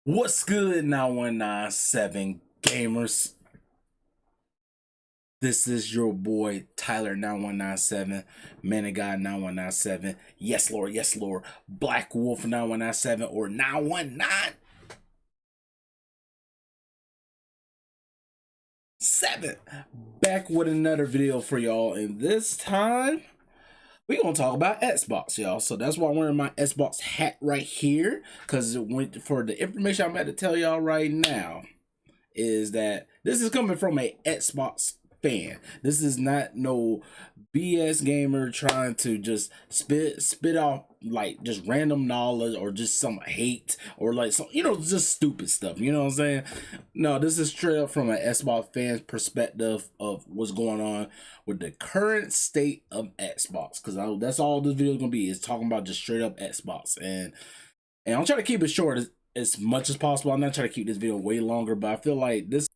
What's good, 9197 gamers? This is your boy Tyler 9197, Man of God 9197. Yes, Lord. Black Wolf 9197 or 9197. Back with another video for y'all, and this time we're gonna talk about Xbox, y'all. So that's why I'm wearing my Xbox hat right here, because for the information I'm about to tell y'all right now is that this is coming from a Xbox fan. This is not no BS gamer trying to just spit off like just random knowledge or just some hate or like some just stupid stuff. You know what I'm saying? No, this is straight up from an Xbox fan's perspective of what's going on with the current state of Xbox. Because that's all this video is gonna be, is talking about just straight up Xbox. And I'm trying to keep it short as much as possible. I'm not trying to keep this video way longer, but I feel like this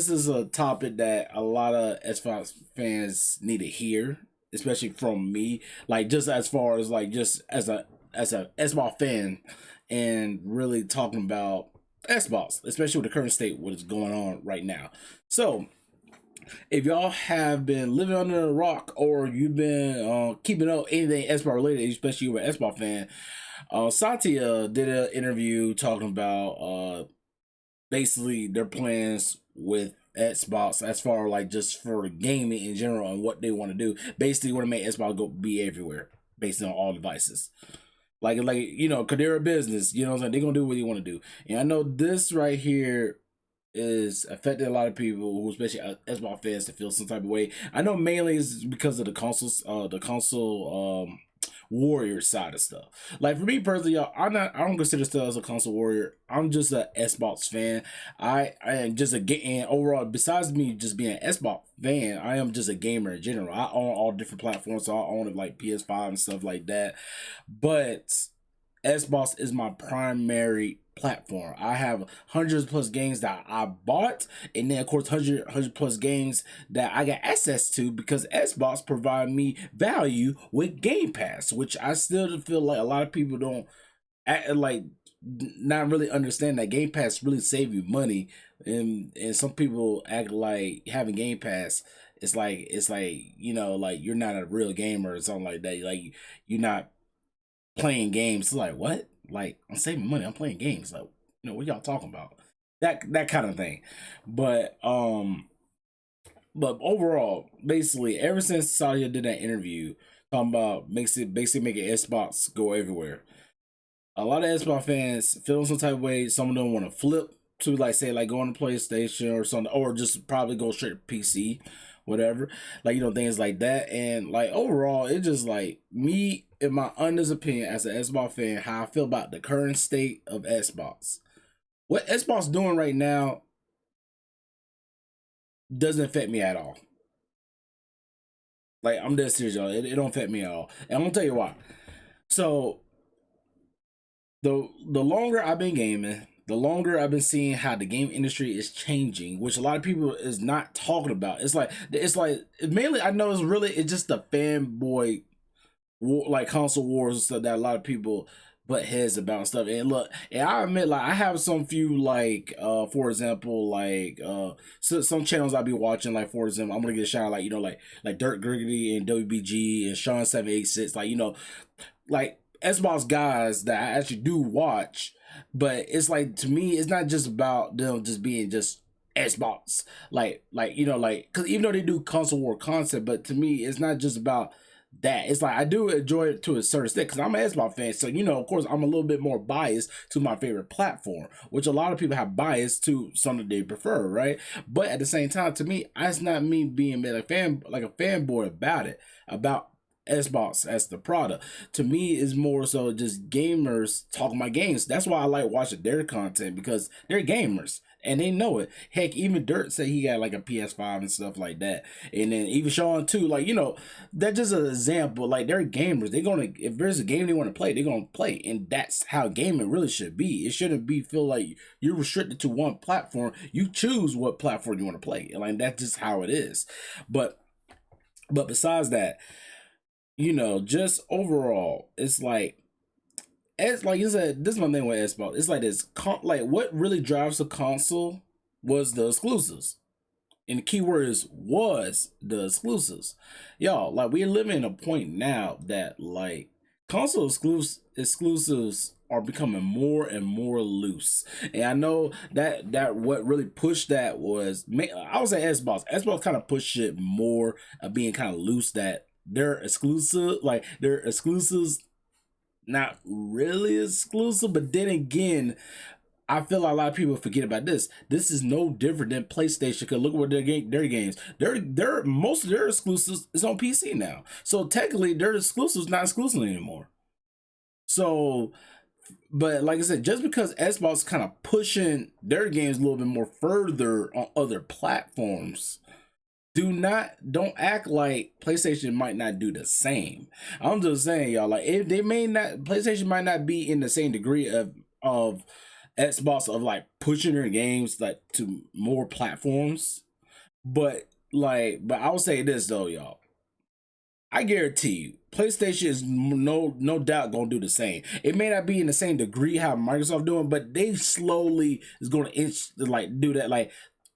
is a topic that a lot of Xbox fans need to hear, especially from me. Like, just as far as like just as a Xbox fan, and really talking about Xbox, especially with the current state, what is going on right now. So if y'all have been living under a rock, or you've been keeping up anything Xbox related, especially you're an Xbox fan, Satya did an interview talking about basically their plans with Xbox as far like just for gaming in general and what they want to do. Basically, want to make Xbox go be everywhere, based on all devices. Like cause they're a business. You know what I'm saying? They're gonna do what they want to do. And I know this right here is affecting a lot of people, who especially Xbox fans, to feel some type of way. I know mainly is because of the console warrior side of stuff. Like, for me personally, y'all, I don't consider myself as a console warrior. I'm just a Xbox fan. I am just and overall, besides me just being an Xbox fan, I am just a gamer in general. I own all different platforms, so I own it like PS5 and stuff like that. But Xbox is my primary platform. I have hundreds plus games that I bought, and then of course hundred plus games that I got access to because Xbox provide me value with Game Pass, which I still feel like a lot of people don't like, not really understand that Game Pass really save you money, and some people act like having Game Pass, it's like like you're not a real gamer or something like that. Like, you're not playing games. It's like, what? Like, I'm saving money, I'm playing games. Like, what y'all talking about? That kind of thing. But overall, basically, ever since Sadia did that interview talking about basically making Xbox go everywhere, a lot of Xbox fans feel some type of way. Some of them want to flip to, like, say, like, go on the PlayStation or something, or just probably go straight to PC, whatever. Like, things like that. And like, overall, it just like me, in my honest opinion, as an Xbox fan, how I feel about the current state of Xbox. What Xbox doing right now doesn't affect me at all. Like, I'm dead serious, y'all. It don't affect me at all. And I'm gonna tell you why. So the longer I've been gaming, the longer I've been seeing how the game industry is changing, which a lot of people is not talking about. It's like mainly, I know it's just the fanboy war, like console wars and stuff, that a lot of people butt heads about and stuff. And look, and I admit, like, I have some few, like, for example, like, some channels I be watching, like, for example, I'm gonna get a shout out, like, like Dirt Griggity and WBG and Sean 786, like, like Xbox guys that I actually do watch. But it's like, to me, it's not just about them just being just Xbox, like, because even though they do console war concept, but to me, it's not just about that. It's like, I do enjoy it to a certain extent because I'm an Xbox fan. So, of course, I'm a little bit more biased to my favorite platform, which a lot of people have bias to something they prefer, right? But at the same time, to me, it's not me being like a fanboy about it, about Xbox as the product. To me, is more so just gamers talking about games. That's why I like watching their content, because they're gamers and they know it. Heck, even Dirt said he got like a PS5 and stuff like that. And then even Sean too, like, that's just an example. Like, they're gamers. They're gonna, if there's a game they want to play, they're gonna play. And that's how gaming really should be. It shouldn't be feel like you're restricted to one platform. You choose what platform you want to play. And like, that's just how it is. But besides that, just overall, it's like as like you said, this is my thing with Xbox. It's like this, like what really drives the console was the exclusives, and the key word is was the exclusives, y'all. Like we're living in a point now that like console exclusives are becoming more and more loose, and I know that what really pushed that was I would say Xbox. Xbox kind of pushed it more of being kind of loose that they're exclusive, like they're exclusives not really exclusive, but then again, I feel like a lot of people forget about this. This is no different than PlayStation. Cause look what their games. Their most of their exclusives is on PC now. So technically, their exclusives not exclusive anymore. So, but like I said, just because Xbox kind of pushing their games a little bit more further on other platforms, don't act like PlayStation might not do the same. I'm just saying, y'all, like if they may not, PlayStation might not be in the same degree of Xbox of like pushing their games like to more platforms, but but I will say this though, y'all. I guarantee you, PlayStation is no doubt gonna do the same. It may not be in the same degree how Microsoft doing, but they slowly is gonna like do that, like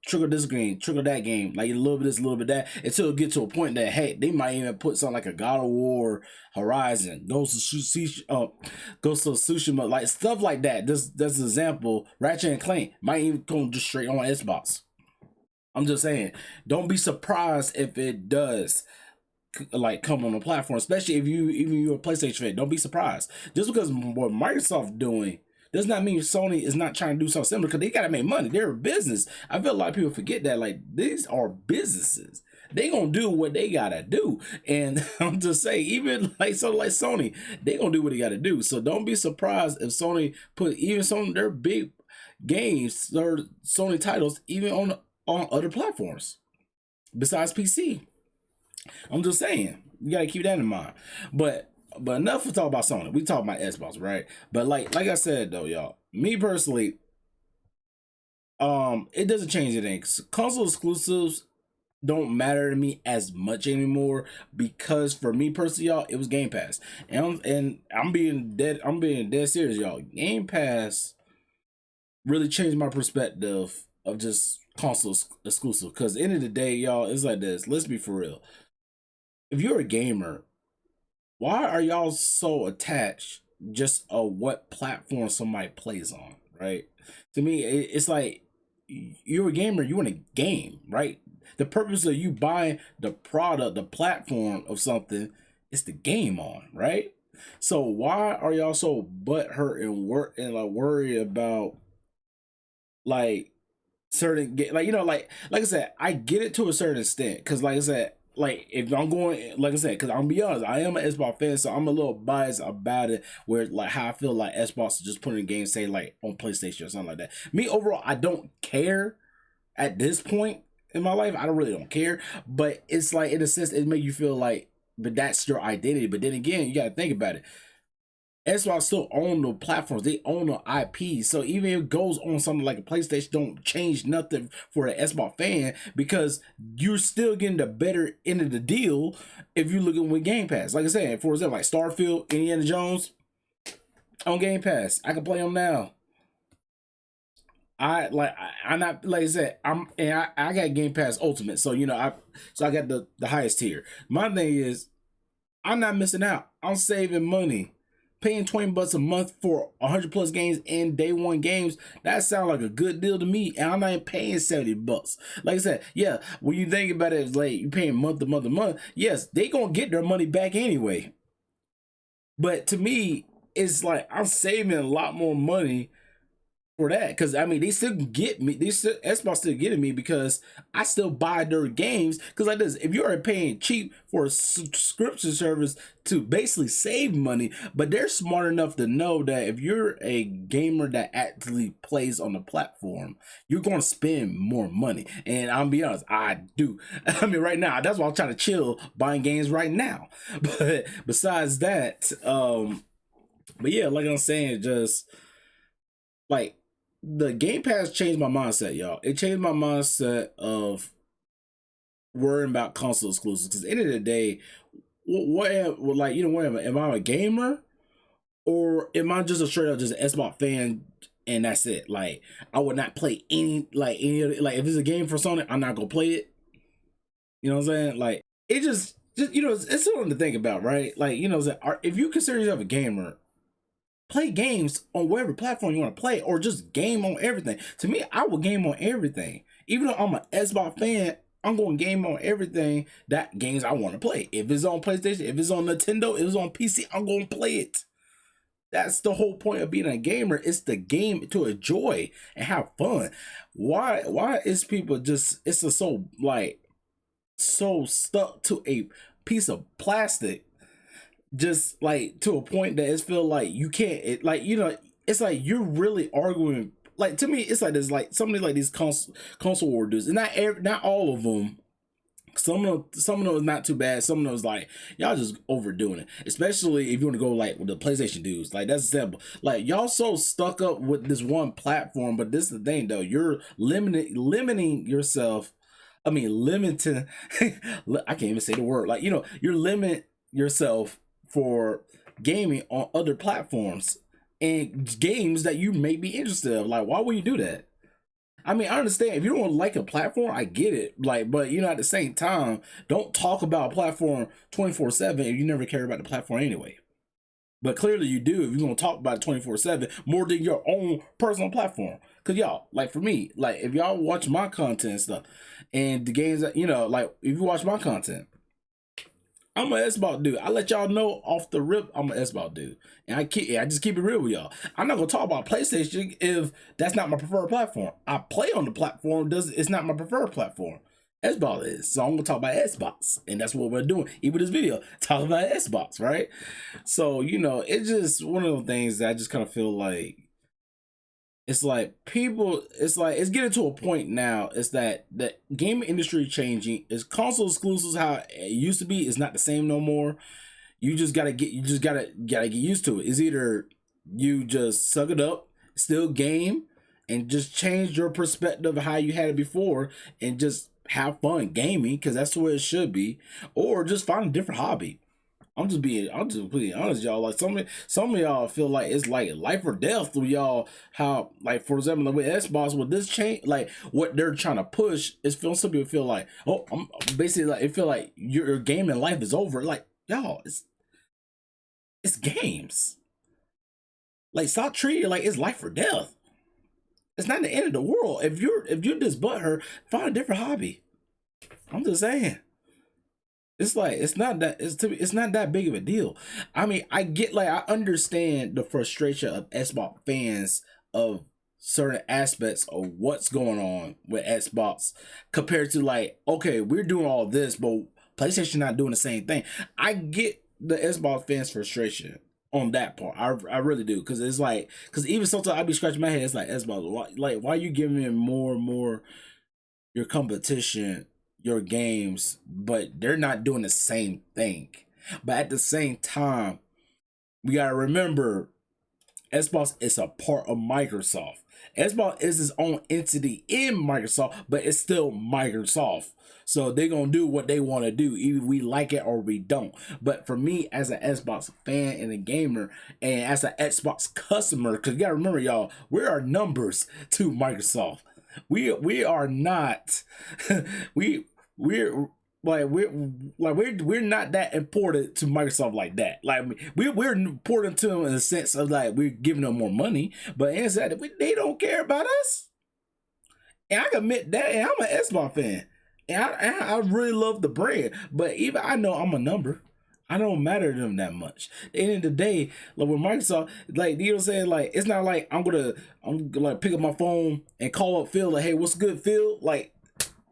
trigger this game, trigger that game, like a little bit this, a little bit that, until it get to a point that hey, they might even put something like a God of War, Horizon, Ghost of Tsushima, like stuff like that. That's an example. Ratchet and Clank might even come just straight on Xbox. I'm just saying, don't be surprised if it does like come on a platform, especially if you're a PlayStation fan. Don't be surprised. Just because what Microsoft doing does not mean Sony is not trying to do something similar, because they gotta make money. They're a business. I feel a lot of people forget that like these are businesses. They gonna do what they gotta do, and I'm just saying, even like Sony, they gonna do what they gotta do. So don't be surprised if Sony put even some of their big games or Sony titles even on other platforms besides PC. I'm just saying, you gotta keep that in mind. But enough to talk about Sony. We talk about Xbox, right? But like I said though, y'all, me personally, it doesn't change anything. Console exclusives don't matter to me as much anymore, because for me personally, y'all, it was Game Pass, and I'm being dead serious, y'all. Game Pass really changed my perspective of just console exclusive. Because at the end of the day, y'all, it's like this. Let's be for real. If you're a gamer, why are y'all so attached just of what platform somebody plays on, right? To me, it's like you're a gamer, you want a game, right? The purpose of you buying the product, the platform of something, is the game on, right? So why are y'all so butthurt and like worried about like certain like like I said, I get it to a certain extent, because like I said, like if I'm going, like I said, because I'm gonna be honest, I am an Xbox fan, so I'm a little biased about it, where like how I feel like Xbox is just putting a game, say like on PlayStation or something like that. Me overall, I don't care at this point in my life. I don't care, but it's like in a sense it make you feel like, but that's your identity. But then again, you gotta think about it. Xbox still own the platforms. They own the IP. So even if it goes on something like a PlayStation, don't change nothing for an Xbox fan, because you're still getting the better end of the deal if you're looking with Game Pass. Like I said, for example, like Starfield, Indiana Jones on Game Pass. I can play them now. I'm not, like I said, I got Game Pass Ultimate, so I got the highest tier. My thing is, I'm not missing out. I'm saving money. Paying $20 a month for 100 plus games and day one games, that sounds like a good deal to me. And I'm not even paying $70. Like I said, yeah, when you think about it, it's like you paying month to month to month. Yes, they gonna get their money back anyway. But to me, it's like I'm saving a lot more money for that, because I mean they still get me. Xbox still getting me, because I still buy their games. Because like this, if you are paying cheap for a subscription service to basically save money, but they're smart enough to know that if you're a gamer that actually plays on the platform, you're going to spend more money. And I'm be honest, I do. I mean, right now, that's why I'm trying to chill buying games right now. But besides that, but yeah, like I'm saying, just like the Game Pass changed my mindset, y'all. It changed my mindset of worrying about console exclusives. Because at the end of the day, what like whatever. Am I a gamer, or am I just a straight up just an Xbox fan and that's it? Like I would not play any other, like if it's a game for Sony, I'm not gonna play it. You know what I'm saying? Like it just it's something to think about, right? Like if you consider yourself a gamer, play games on whatever platform you want to play, or just game on everything. To me, I will game on everything. Even though I'm an Xbox fan, I'm going to game on everything that games I want to play. If it's on PlayStation, if it's on Nintendo, if it's on PC, I'm going to play it. That's the whole point of being a gamer. It's the game to enjoy and have fun. Why is people just so stuck to a piece of plastic, just like to a point that it's feel like you can't it's like you're really arguing. Like to me it's like there's like somebody like these console war dudes, and not all of them. Some of them is not too bad. Some of them is like y'all just overdoing it. Especially if you want to go like with the PlayStation dudes. Like that's simple. Like y'all so stuck up with this one platform, but this is the thing though. You're limiting yourself. I mean limiting. I can't even say the word. Like you're limiting yourself for gaming on other platforms and games that you may be interested in. Like why would you do that? I mean, I understand if you don't like a platform, I get it. Like, but at the same time, don't talk about a platform 24/7 if you never care about the platform anyway. But clearly you do if you're gonna talk about it 24/7 more than your own personal platform. Cause y'all, like for me, like if y'all watch my content and stuff, and the games that like if you watch my content, I'm an Xbox dude. I let y'all know off the rip, I'm an Xbox dude, and I just keep it real with y'all. I'm not gonna talk about PlayStation if that's not my preferred platform. I play on the platform, it's not my preferred platform. Xbox is, so I'm gonna talk about Xbox, and that's what we're doing. Even this video, talking about Xbox, right? So it's just one of those things that I just kind of feel like it's like it's getting to a point now. It's that the gaming industry changing. Is console exclusives how it used to be. It's not the same no more. You just gotta get used to it. It's either you just suck it up, still game, and just change your perspective of how you had it before, and just have fun gaming because that's the way it should be, or just find a different hobby. I'm just being honest, y'all. Like some of y'all feel like it's like life or death through y'all. How like for example, like with Xbox with this change, like what they're trying to push is some people feel like I'm basically like it feel like your gaming life is over. Like y'all, it's games. Like stop treating it like it's life or death. It's not the end of the world. If you're just butthurt, find a different hobby. I'm just saying. It's like it's not that big of a deal. I mean, I understand the frustration of Xbox fans of certain aspects of what's going on with Xbox compared to like, okay, we're doing all this, but PlayStation not doing the same thing. I get the Xbox fans frustration on that part. I really do, because it's like, because even sometimes I be scratching my head. It's like Xbox, why are you giving me more and more your competition your games, but they're not doing the same thing. But at the same time, we gotta remember Xbox is a part of Microsoft. Xbox is its own entity in Microsoft, but it's still Microsoft. So they're gonna do what they want to do, either we like it or we don't. But for me, as an Xbox fan and a gamer, and as an Xbox customer, because you gotta remember, y'all, we are numbers to Microsoft. We are not we're we're not that important to Microsoft like that. Like we're important to them in the sense of like we're giving them more money, but inside they don't care about us. And I can admit that, and I'm an Xbox fan, and I really love the brand. But even I know I'm a number. I don't matter to them that much. At the end of the day, like with Microsoft, like you know what I'm saying, like it's not like I'm gonna like pick up my phone and call up Phil like, hey, what's good, Phil? Like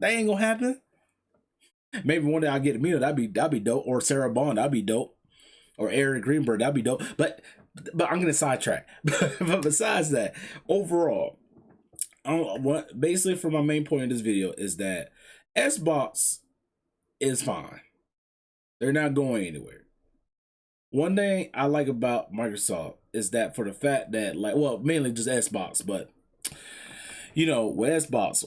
that ain't gonna happen. Maybe one day I'll get a meal. That'd be dope. Or Sarah Bond, that'd be dope. Or Aaron Greenberg, that'd be dope. But I'm gonna sidetrack. But besides that, overall, what basically for my main point of this video is that Xbox is fine. They're not going anywhere. One thing I like about Microsoft is that for the fact that mainly just Xbox, but with Xbox,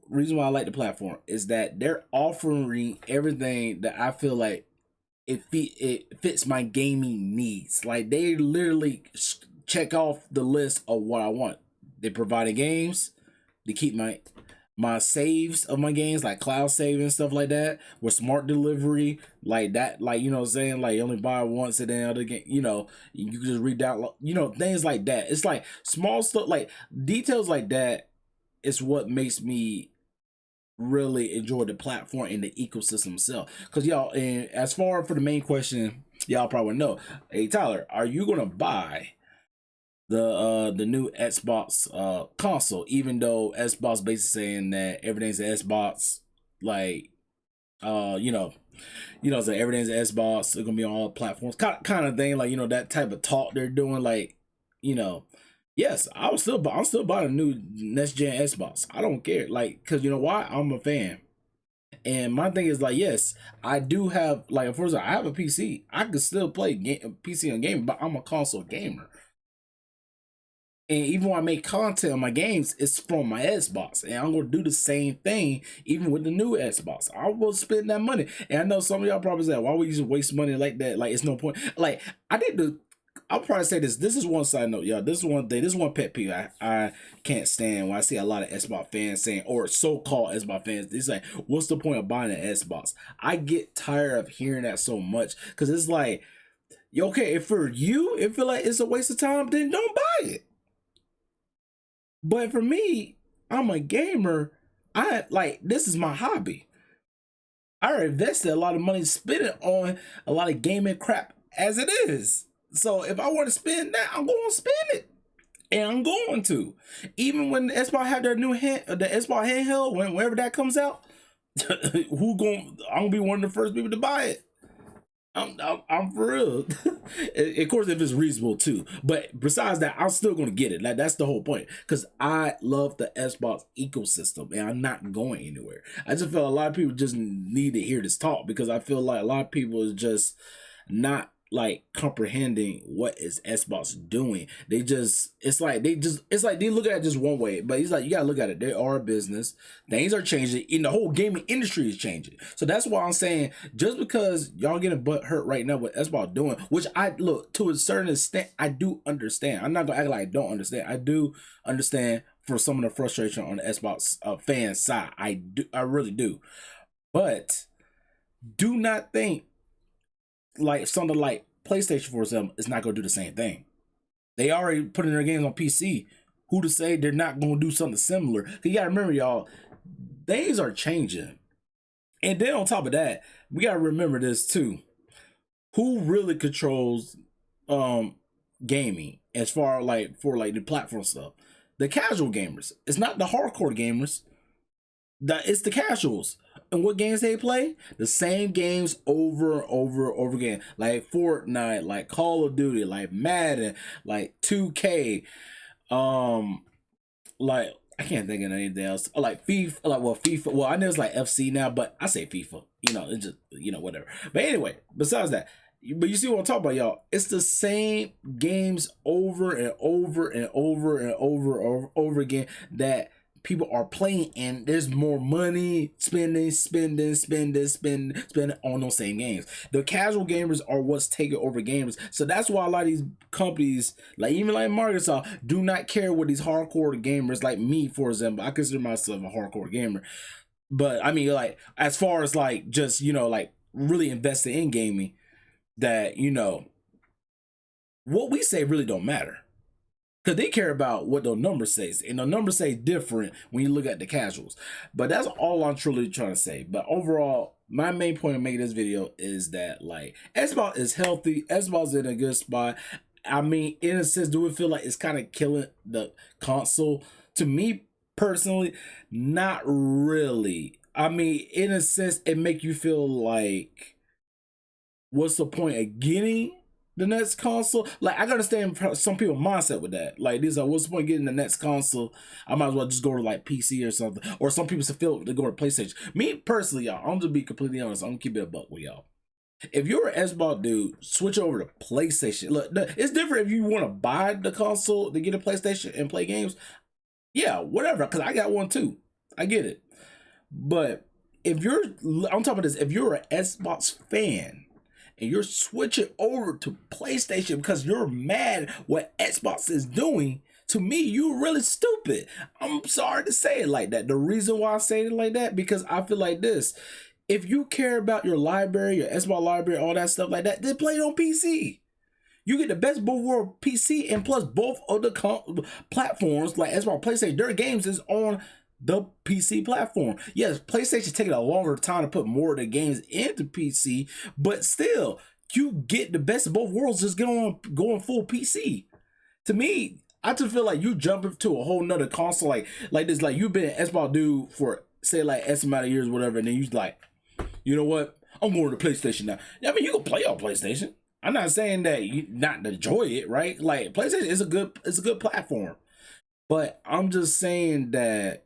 reason why I like the platform is that they're offering everything that I feel like it fits my gaming needs. Like they literally check off the list of what I want. They provide games to keep my saves of my games, like cloud save and stuff like that, with smart delivery, like that, like you know what I'm saying, like you only buy once and then other game, you know, you can just read download, you know, things like that. It's like small stuff, like details like that is what makes me really enjoy the platform and the ecosystem itself. Because y'all, and as far for the main question, y'all probably know, hey Tyler, are you gonna buy the new Xbox console, even though Xbox basically saying that everything's Xbox, like you know, so everything's Xbox, it's gonna be on all platforms, kind of thing, like you know that type of talk they're doing, like you know. Yes, I'm still buying a new next gen Xbox. I don't care, like, cause you know why? I'm a fan. And my thing is like, yes, I do have like, for example, I have a PC. I can still play PC and game, but I'm a console gamer. And even when I make content on my games, it's from my Xbox. And I'm gonna do the same thing even with the new Xbox. I will spend that money. And I know some of y'all probably say, why would you just waste money like that? Like it's no point. Like I'll probably say this. This is one side note, y'all. This is one thing. This is one pet peeve I can't stand when I see a lot of Xbox fans saying, or so-called Xbox fans, they say, what's the point of buying an Xbox? I get tired of hearing that so much because it's like, okay, if for you, it feel like it's a waste of time, then don't buy it. But for me, I'm a gamer. I like this is my hobby. I invested a lot of money spending on a lot of gaming crap as it is. So if I want to spend that, I'm going to spend it, and I'm going to. Even when the Xbox have their new the Xbox handheld, whenever that comes out, I'm gonna be one of the first people to buy it. I'm for real. Of course, if it's reasonable too. But besides that, I'm still gonna get it. Like that's the whole point. Because I love the Xbox ecosystem, and I'm not going anywhere. I just feel a lot of people just need to hear this talk because I feel like a lot of people is just not like comprehending what is Xbox doing. It's like they look at it just one way, but he's like, you gotta look at it. They are a business. Things are changing, and the whole gaming industry is changing. So that's why I'm saying, just because y'all getting butt hurt right now with Xbox doing, which I look to a certain extent, I do understand. I'm not gonna act like I don't understand. I do understand for some of the frustration on the Xbox fan side. I really do. But do not think like something like PlayStation, for example, is not going to do the same thing. They already putting their games on PC. Who to say they're not going to do something similar? Cause you got to remember, y'all, things are changing. And then on top of that, we got to remember this too. Who really controls gaming as far like for like the platform stuff? The casual gamers. It's not the hardcore gamers. It's the casuals. And what games they play? The same games over and over and over again. Like Fortnite, like Call of Duty, like Madden, like 2K, like I can't think of anything else. Like FIFA, FIFA. Well, I know it's like FC now, but I say FIFA. You know, it's just whatever. But anyway, besides that, but you see what I'm talking about, y'all. It's the same games over and over and over and over again that people are playing, and there's more money spending on those same games. The casual gamers are what's taking over gamers. So that's why a lot of these companies, like even like Microsoft, do not care what these hardcore gamers like me, for example. I consider myself a hardcore gamer. But I mean, like, as far as like just, like really investing in gaming, that, what we say really don't matter. Because they care about what the numbers says. And the numbers say different when you look at the casuals. But that's all I'm truly trying to say. But overall, my main point of making this video is that, like, Xbox is healthy. Xbox is in a good spot. I mean, in a sense, do it feel like it's kind of killing the console? To me, personally, not really. I mean, in a sense, it make you feel like, what's the point of getting the next console? Like, I gotta understand some people's mindset with that. Like, these are, what's the point of getting the next console? I might as well just go to like PC or something. Or some people feel they go to PlayStation. Me personally, y'all, I'm just be completely honest. I'm gonna keep it a buck with y'all. If you're an Xbox dude, switch over to PlayStation. Look, it's different if you want to buy the console to get a PlayStation and play games. Yeah, whatever. Because I got one too. I get it. But if you're, I'm talking about this. If you're an Xbox fan and you're switching over to PlayStation because you're mad what Xbox is doing, to me, you're really stupid. I'm sorry to say it like that. The reason why I say it like that, because I feel like this. If you care about your library, your Xbox library, all that stuff like that, then play it on PC. You get the best both world PC, and plus both of the platforms like Xbox, PlayStation, their games is on the PC platform. Yes, PlayStation taking a longer time to put more of the games into PC, but still, you get the best of both worlds just going full PC. To me, I just feel like you jumping to a whole nother console like this. Like you've been an Xbox dude for say like S amount of years, whatever, and then you like, you know what? I'm going to PlayStation now. I mean, you can play on PlayStation. I'm not saying that you not enjoy it, right? Like PlayStation is a good platform, but I'm just saying that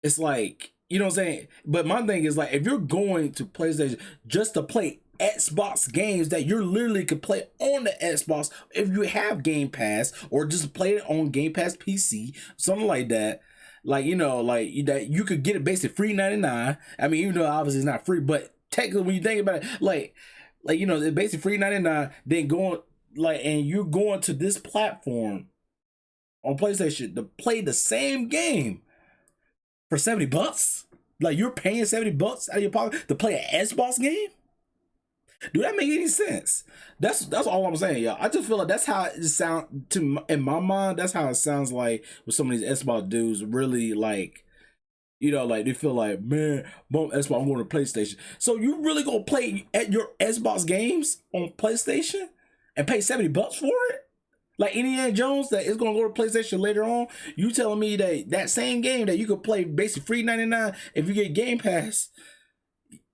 it's like, you know what I'm saying. But my thing is like, if you're going to PlayStation just to play Xbox games that you literally could play on the Xbox, if you have Game Pass, or just play it on Game Pass PC, something like that. Like, you know, like that you could get it basically free 99. I mean, even though obviously it's not free, but technically when you think about it, like you know, it's basically free 99. Then going like, and you're going to this platform on PlayStation to play the same game for $70. Like you're paying $70 out of your pocket to play an Xbox game. Do that make any sense? That's all I'm saying, y'all. I just feel like that's how it sound in my mind. That's how it sounds like with some of these Xbox dudes. Really like, you know, like they feel like, man, bump Xbox, I'm going to PlayStation. So you really gonna play at your Xbox games on PlayStation and pay $70 for it? Like Indiana Jones that is gonna go to PlayStation later on. You telling me that same game that you could play basically free 99 if you get Game Pass,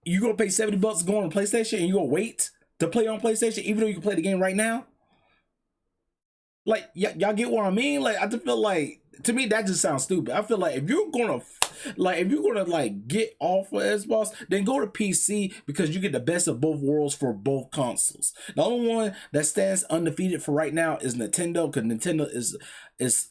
you gonna pay $70 going on PlayStation, and you gonna wait to play on PlayStation even though you can play the game right now? Like y'all get what I mean? Like I just feel like, to me that just sounds stupid. I feel like if you're gonna get off of Xbox, then go to PC, because you get the best of both worlds for both consoles. The only one that stands undefeated for right now is Nintendo, because Nintendo is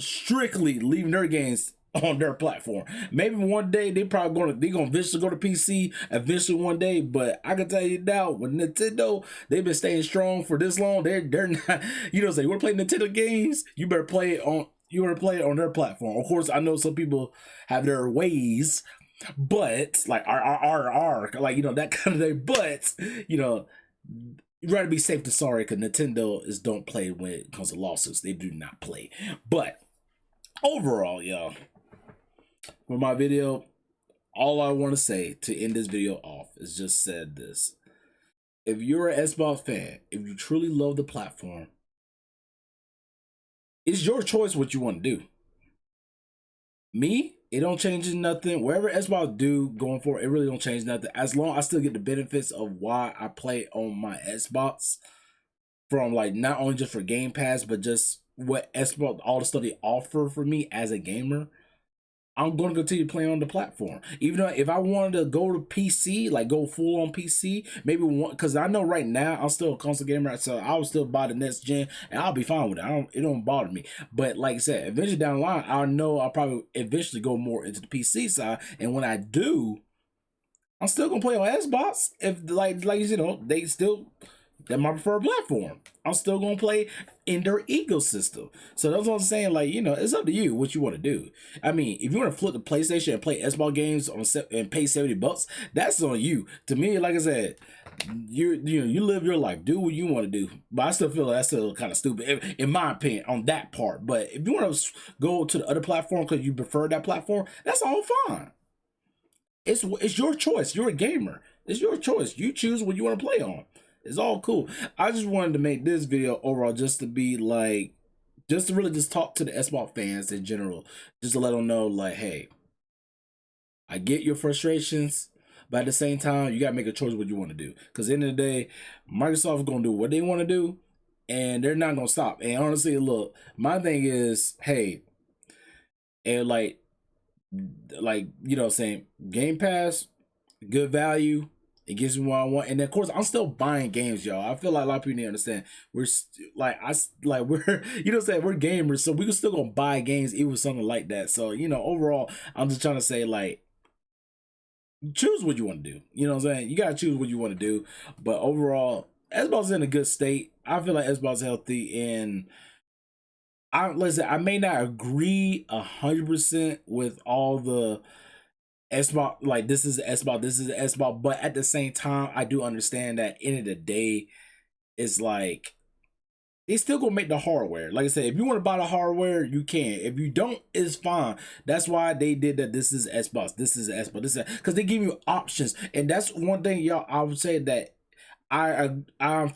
strictly leaving their games on their platform. Maybe one day they're gonna eventually go to PC eventually one day, but I can tell you now, with Nintendo, they've been staying strong for this long. They're not, you know, say you want to play Nintendo games, you better play it on their platform. Of course, I know some people have their ways, but like our like, you know, that kind of thing. But you know, you'd rather be safe than sorry, because Nintendo don't play when it comes to lawsuits. They do not play. But overall, y'all, for my video, all I want to say to end this video off is just said this. If you're an Xbox fan, if you truly love the platform, it's your choice what you want to do. Me, it don't change nothing. Wherever Xbox do going forward, it really don't change nothing. As long as I still get the benefits of why I play on my Xbox, from like not only just for Game Pass, but just what Xbox, all the stuff they offer for me as a gamer, I'm going to continue playing on the platform. Even though if I wanted to go to PC, like go full on PC, maybe one, because I know right now I'm still a console gamer, so I'll still buy the next gen and I'll be fine with it. It don't bother me. But like I said, eventually down the line, I know I'll probably eventually go more into the PC side. And when I do, I'm still gonna play on Xbox. If like you know, they're my preferred platform. I'm still gonna play in their ecosystem. So that's what I'm saying. Like, you know, it's up to you what you want to do. I mean, if you want to flip the PlayStation and play Xbox games and pay $70, that's on you. To me, like I said, you live your life, do what you want to do. But I still feel like that's still kind of stupid, in my opinion, on that part. But if you want to go to the other platform because you prefer that platform, that's all fine. It's your choice. You're a gamer. It's your choice. You choose what you want to play on. It's all cool. I just wanted to make this video overall just to be like, just to really just talk to the Xbox fans in general. Just to let them know, like, hey, I get your frustrations, but at the same time, you got to make a choice what you want to do. Because at the end of the day, Microsoft is going to do what they want to do, and they're not going to stop. And honestly, look, my thing is, hey, and like, you know what I'm saying, Game Pass, good value. It gives me what I want, and then, of course, I'm still buying games, y'all. I feel like a lot of people need to understand. We're we're you know what I'm saying, we're gamers, so we can still gonna buy games even with something like that. So, you know, overall, I'm just trying to say, like, choose what you want to do. You know what I'm saying? You gotta choose what you want to do. But overall, Xbox is in a good state. I feel like Xbox is healthy, and listen. I may not agree 100% with all the Xbox, like this is the Xbox, this is the Xbox, but at the same time, I do understand that end of the day, it's like they still gonna make the hardware. Like I said, if you want to buy the hardware, you can. If you don't, it's fine. That's why they did that. This is Xbox. This is Xbox. This is because they give you options, and that's one thing, y'all. I would say that I'm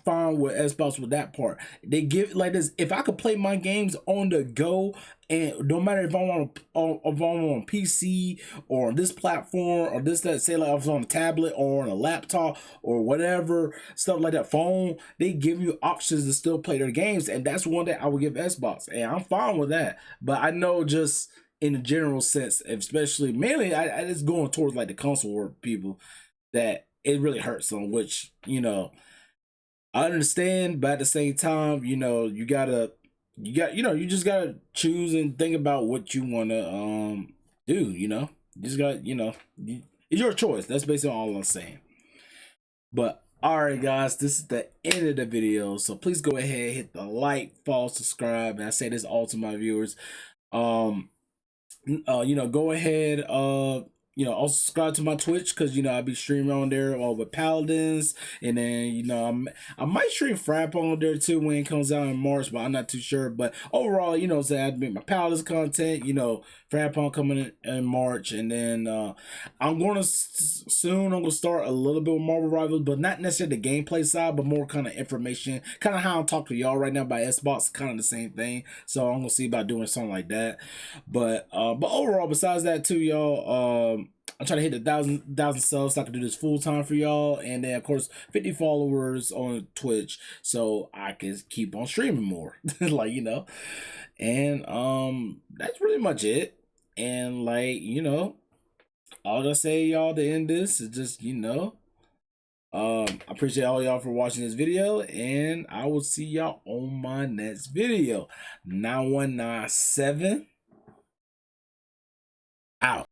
fine with Xbox with that part. They give like this. If I could play my games on the go, and no matter if I'm on PC or on this platform or this that, say like I was on a tablet or on a laptop or whatever stuff like that phone, they give you options to still play their games, and that's one that I would give Xbox, and I'm fine with that. But I know just in a general sense, especially mainly, I just going towards like the console world people that it really hurts them, which, I understand, but at the same time, you just gotta choose and think about what you wanna do, You just got, it's your choice. That's basically all I'm saying. But alright guys, this is the end of the video. So please go ahead, hit the like, follow, subscribe, and I say this all to my viewers. Go ahead, also subscribe to my Twitch, because I'll be streaming on there with Paladins, and then I might stream FragPunk on there too when it comes out in March, but I'm not too sure. But overall, say I'd make my Paladins content, FragPunk coming in March, and then I'm gonna start a little bit with Marvel Rivals, but not necessarily the gameplay side, but more kind of information, kind of how I'm talking to y'all right now by Xbox, kind of the same thing. So I'm gonna see about doing something like that. But overall, besides that too, y'all, I'm trying to hit 1,000 subs so I can do this full time for y'all, and then of course 50 followers on Twitch, so I can keep on streaming more, and that's pretty much it. And all I say, y'all, to end this is just I appreciate all y'all for watching this video, and I will see y'all on my next video. 9197 out.